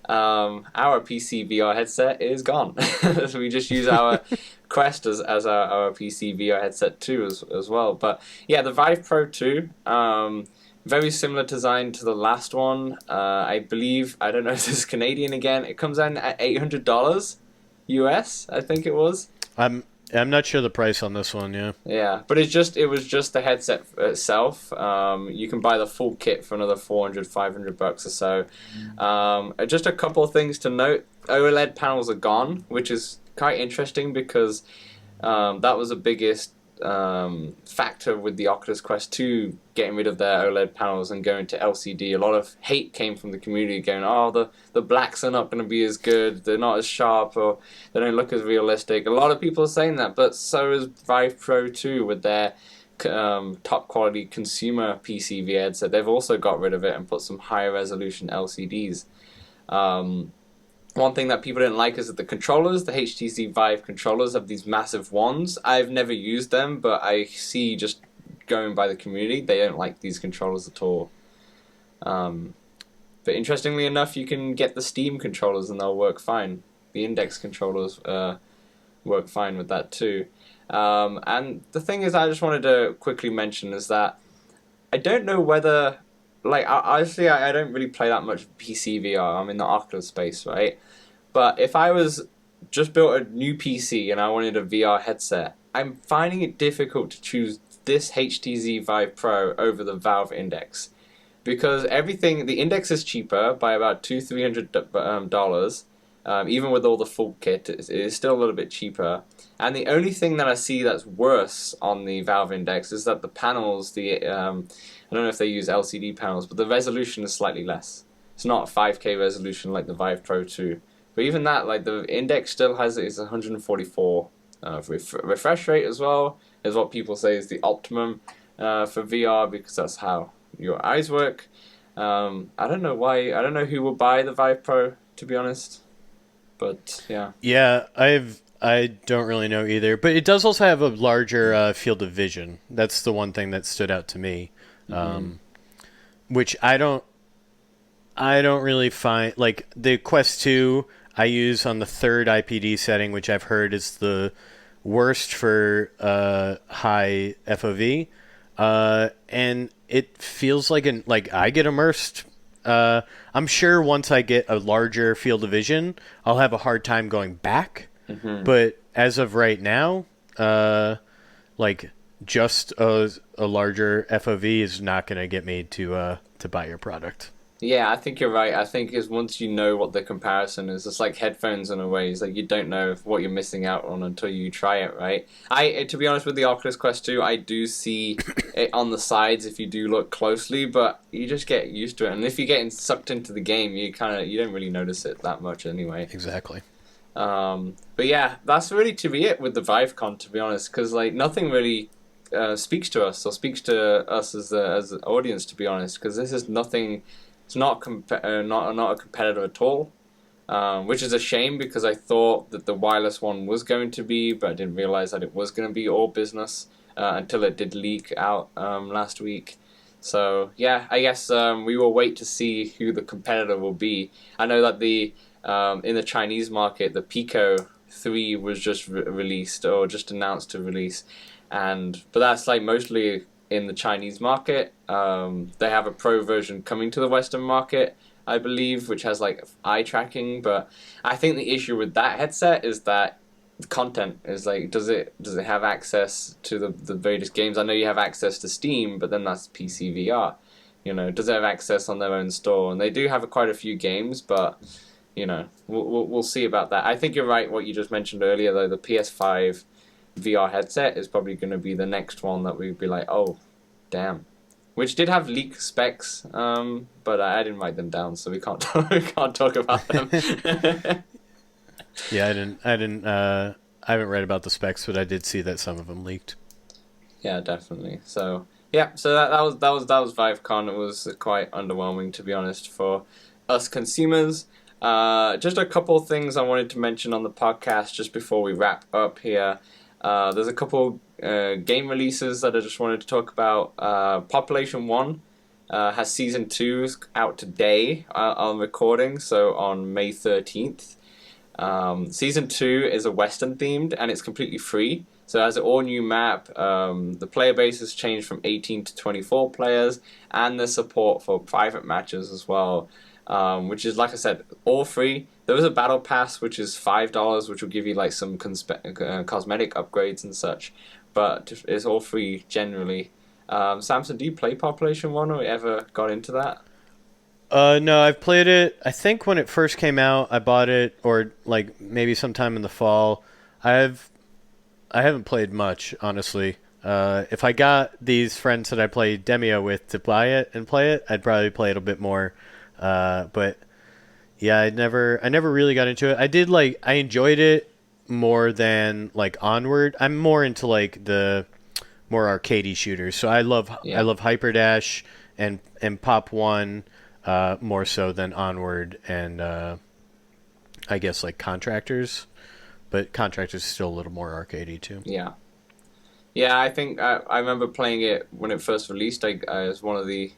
our PC VR headset is gone. So we just use our Quest as our PC VR headset too as well. But yeah, the Vive Pro 2, very similar design to the last one. I believe, I don't know if this is Canadian again, it comes in at $800 US, I think it was. I'm not sure the price on this one, yeah. Yeah, but it was just the headset itself. You can buy the full kit for another $400-500 or so. Just a couple of things to note. OLED panels are gone, which is quite interesting because that was the biggest factor with the Oculus Quest 2 getting rid of their OLED panels and going to LCD. A lot of hate came from the community going, oh, the blacks are not going to be as good, they're not as sharp, or they don't look as realistic. A lot of people are saying that, but so is Vive Pro 2 with their top quality consumer PC VR headset. They've also got rid of it and put some higher resolution LCDs. One thing that people didn't like is that the controllers, the HTC Vive controllers, have these massive wands. I've never used them, but I see just going by the community, they don't like these controllers at all. But interestingly enough, you can get the Steam controllers and they'll work fine. The Index controllers work fine with that too. And the thing is, I just wanted to quickly mention is that I don't know whether... honestly, I don't really play that much PC VR. I'm in the Oculus space, right? But if I was just built a new PC and I wanted a VR headset, I'm finding it difficult to choose this HTC Vive Pro over the Valve Index. Because the Index is cheaper by about $200-300. Even with all the full kit, it is still a little bit cheaper. And the only thing that I see that's worse on the Valve Index is that the panels, I don't know if they use LCD panels, but the resolution is slightly less. It's not a 5K resolution like the Vive Pro 2. But even that, like the Index still has it's 144 refresh rate as well, is what people say is the optimum for VR because that's how your eyes work. I don't know who will buy the Vive Pro, to be honest. But yeah. Yeah, I don't really know either, but it does also have a larger field of vision. That's the one thing that stood out to me, which I don't really find. Like the Quest 2, I use on the third IPD setting, which I've heard is the worst for high FOV, and it feels like I get immersed. I'm sure once I get a larger field of vision, I'll have a hard time going back. But as of right now, just a larger FOV is not going to get me to buy your product. Yeah, I think you're right. I think is once you know what the comparison is, it's like headphones in a way. It's like you don't know what you're missing out on until you try it, right? To be honest with the Oculus Quest 2, I do see on the sides if you do look closely, but you just get used to it. And if you're getting sucked into the game, you don't really notice it that much anyway. Exactly. But yeah, that's really to be it with the ViveCon, to be honest, because like nothing really speaks to us or speaks to us as an audience, to be honest, because this is nothing. It's not not a competitor at all, which is a shame because I thought that the wireless one was going to be, but I didn't realize that it was going to be all business until it did leak out last week. So yeah, I guess we will wait to see who the competitor will be. I know that in the Chinese market, the Pico 3 was just released or just announced to release, but that's like mostly in the Chinese market. They have a pro version coming to the Western market, I believe, which has like eye tracking. But I think the issue with that headset is that the content is like, does it have access to the various games? I know you have access to Steam, but then that's PC VR. Does it have access on their own store? And they do have quite a few games, but we'll see about that. I think you're right. What you just mentioned earlier, though, the PS5 VR headset is probably going to be the next one that we'd be like, oh, damn. Which did have leak specs, but I didn't write them down, so we can't talk about them. Yeah, I haven't read about the specs, but I did see that some of them leaked. Yeah, definitely. So yeah, so that was ViveCon. It was quite underwhelming, to be honest, for us consumers. Just a couple of things I wanted to mention on the podcast just before we wrap up here. There's a couple game releases that I just wanted to talk about. Population 1 has Season 2 out today on recording, so on May 13th. Season 2 is a Western themed, and it's completely free. So it has an all-new map. The player base has changed from 18 to 24 players, and there's support for private matches as well. Which is, like I said, all free. There is a battle pass, which is $5, which will give you like some cosmetic upgrades and such, but it's all free generally. Samson, do you play Population 1 or ever got into that? No, I've played it. I think when it first came out, I bought it, or like maybe sometime in the fall. I haven't played much, honestly. If I got these friends that I play Demeo with to buy it and play it, I'd probably play it a bit more. But yeah, I never really got into it. I enjoyed it more than like Onward. I'm more into like the more arcadey shooters. So I love Hyper Dash and Pop 1 more so than Onward and I guess like Contractors. But Contractors is still a little more arcadey too. Yeah. Yeah, I think I remember playing it when it first released. It was one of the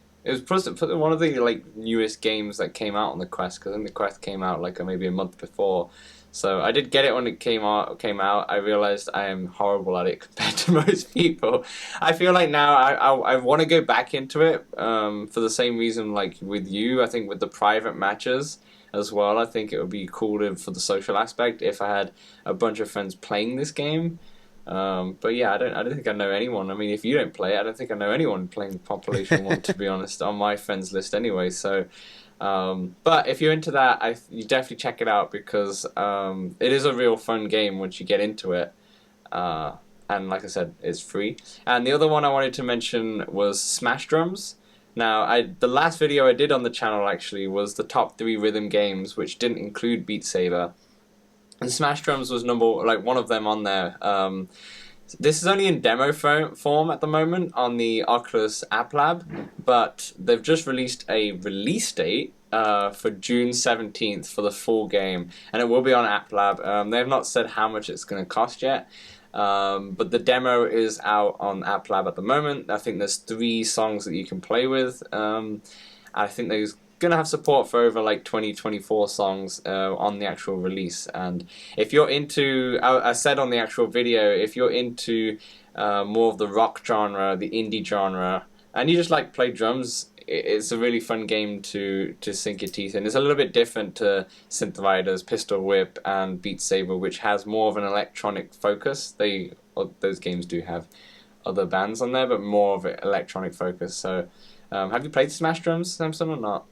like newest games that came out on the Quest, because I think the Quest came out like maybe a month before. So I did get it when it came out. I realized I am horrible at it compared to most people. I feel like now I want to go back into it for the same reason like with you. I think with the private matches as well, I think it would be cool for the social aspect if I had a bunch of friends playing this game. But yeah, I don't think I know anyone. I mean, if you don't play it, I don't think I know anyone playing Population 1, to be honest, on my friends list anyway. So, but if you're into that, you definitely check it out, because it is a real fun game once you get into it. And like I said, it's free. And the other one I wanted to mention was Smash Drums. Now, the last video I did on the channel actually was the top 3 rhythm games, which didn't include Beat Saber. And Smash Drums was one of them on there. This is only in demo form at the moment on the Oculus App Lab, but they've just released a release date for June 17th for the full game, and it will be on App Lab. They have not said how much it's going to cost yet, but the demo is out on App Lab at the moment. I think there's 3 songs that you can play with. I think there's going to have support for over like 24 songs on the actual release. And if you're into, I said on the actual video, if you're into more of the rock genre, the indie genre, and you just like play drums, it's a really fun game to sink your teeth in. It's a little bit different to Synth Riders, Pistol Whip, and Beat Saber, which has more of an electronic focus. Those games do have other bands on there, but more of an electronic focus. So have you played Smash Drums, Samson, or not?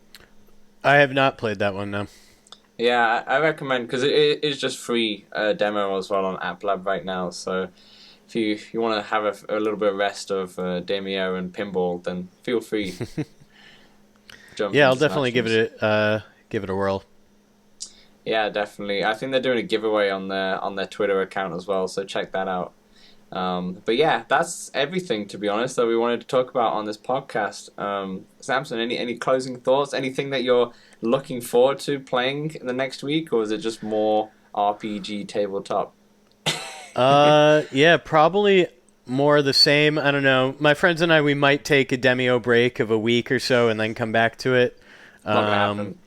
I have not played that one, no. Yeah, I recommend, because it is just free demo as well on App Lab right now. So if you want to have a little bit of rest of Demeo and Pinball, then feel free. Jump Yeah, I'll into definitely Smash give it a whirl. Yeah, definitely. I think they're doing a giveaway on their Twitter account as well, so check that out. But yeah, that's everything, to be honest, that we wanted to talk about on this podcast. Samson, any closing thoughts? Anything that you're looking forward to playing in the next week, or is it just more RPG tabletop? Yeah, probably more of the same. I don't know. My friends and I, we might take a Demeo break of a week or so and then come back to it. Not gonna happen.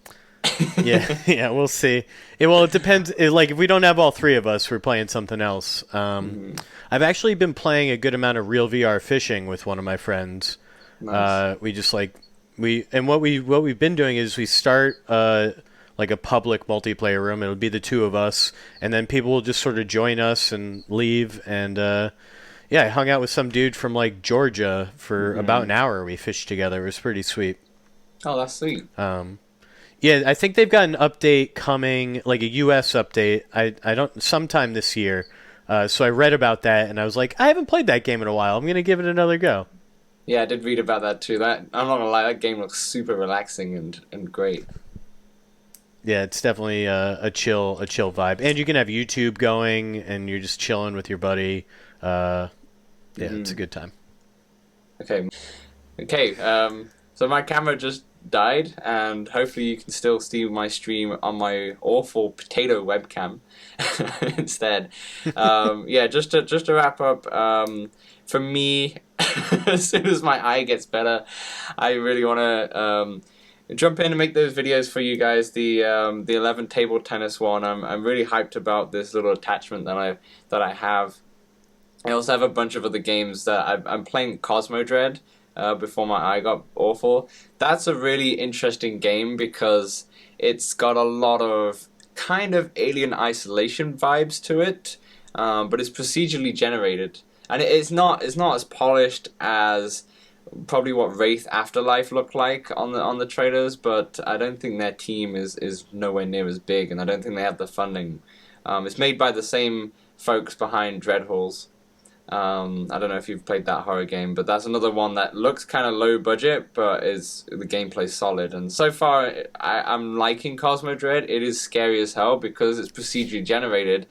Yeah, yeah, we'll see. It depends. Like if we don't have all three of us, we're playing something else. I've actually been playing a good amount of real VR fishing with one of my friends. Nice. We just what we've been doing is we start like a public multiplayer room. It'll be the two of us, and then people will just sort of join us and leave. And yeah, I hung out with some dude from like Georgia for about an hour. We fished together. It was pretty sweet. Oh, that's sweet. Yeah, I think they've got an update coming, like a US update. I don't sometime this year. So I read about that and I was like, I haven't played that game in a while. I'm gonna give it another go. Yeah, I did read about that too. That I'm not gonna lie, that game looks super relaxing and great. Yeah, it's definitely a chill vibe, and you can have YouTube going, and you're just chilling with your buddy. Yeah, it's a good time. Okay. So my camera just died, and hopefully you can still see my stream on my awful potato webcam instead. Yeah, just to wrap up. For me, as soon as my eye gets better, I really want to jump in and make those videos for you guys. The 11 table tennis one. I'm really hyped about this little attachment that I have. I also have a bunch of other games that I'm playing Cosmo Dread before my eye got awful. That's a really interesting game because it's got a lot of kind of Alien Isolation vibes to it, but it's procedurally generated, and it's not as polished as probably what Wraith Afterlife looked like on the trailers, but I don't think their team is nowhere near as big, and I don't think they have the funding. It's made by the same folks behind Dreadhalls. I don't know if you've played that horror game, but that's another one that looks kind of low budget, but the gameplay's solid. And so far, I'm liking Cosmo Dread. It is scary as hell because it's procedurally generated.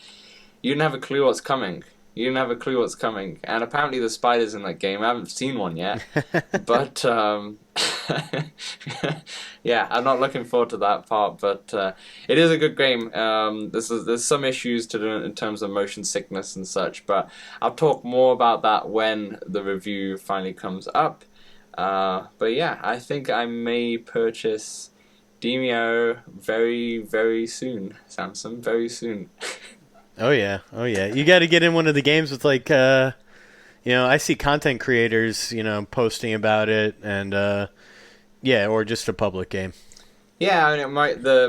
You didn't have a clue what's coming. And apparently the spiders in that game, I haven't seen one yet. But, yeah, I'm not looking forward to that part, but it is a good game. There's some issues to do in terms of motion sickness and such, but I'll talk more about that when the review finally comes up. But yeah, I think I may purchase Demeo very, very soon, Samson, very soon. Oh yeah. You got to get in one of the games with like, I see content creators, posting about it, and yeah, or just a public game. Yeah, I mean,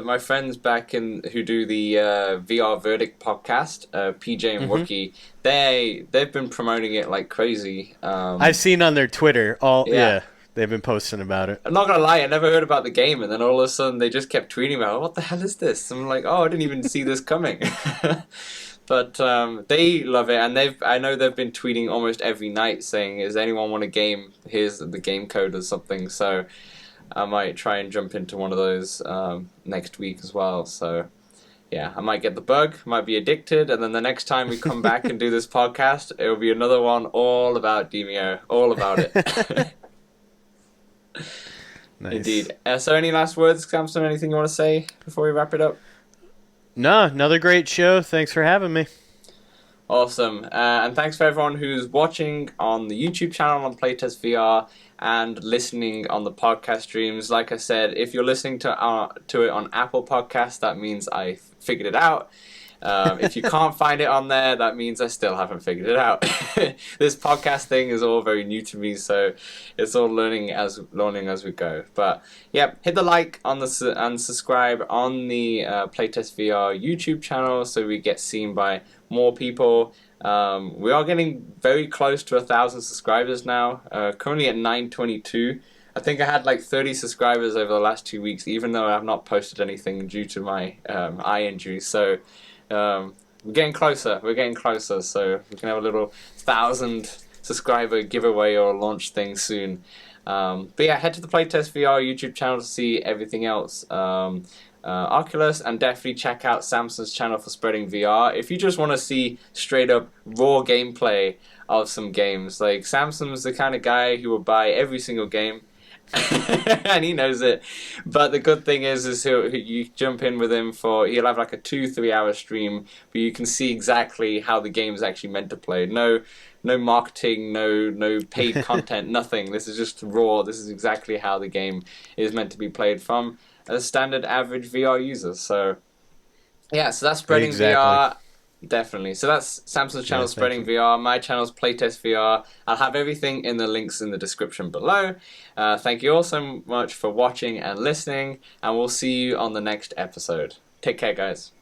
my friends back who do the VR Verdict podcast, PJ and Wookie, they've been promoting it like crazy. I've seen on their Twitter they've been posting about it. I'm not gonna lie, I never heard about the game, and then all of a sudden they just kept tweeting about it. What the hell is this? I'm like, oh, I didn't even see this coming. But they love it, and I know they've been tweeting almost every night saying, "Does anyone want a game? Here's the game code or something." So I might try and jump into one of those next week as well. So yeah, I might get the bug, might be addicted, and then the next time we come back and do this podcast, it will be another one all about Demeo, all about it. Nice. Indeed. So any last words, Samson? Anything you want to say before we wrap it up? No, another great show. Thanks for having me. Awesome. And thanks for everyone who's watching on the YouTube channel on Playtest VR and listening on the podcast streams. Like I said, if you're listening to it on Apple Podcasts, that means I figured it out. If you can't find it on there, that means I still haven't figured it out. This podcast thing is all very new to me, so it's all learning as we go. But yeah, hit the like and subscribe on the Playtest VR YouTube channel so we get seen by more people. We are getting very close to 1,000 subscribers now. Currently at 922. I think I had like 30 subscribers over the last 2 weeks, even though I have not posted anything due to my eye injury. So we're getting closer. We're getting closer, so we can have a little 1,000 subscriber giveaway or launch thing soon. But yeah, head to the Playtest VR YouTube channel to see everything else. Oculus, and definitely check out Samson's channel for Spreading VR. If you just want to see straight up raw gameplay of some games, like Samson's the kind of guy who will buy every single game. And he knows it, but the good thing is you jump in with him he'll have like a 2-3 hour stream where you can see exactly how the game is actually meant to play. No marketing, no paid content, nothing. This is just raw. This is exactly how the game is meant to be played from a standard average VR user. So yeah, so that's Spreading VR. Definitely. So that's Samson's channel, Spreading VR. My channel's Playtest VR. I'll have everything in the links in the description below. Thank you all so much for watching and listening, and we'll see you on the next episode. Take care, guys.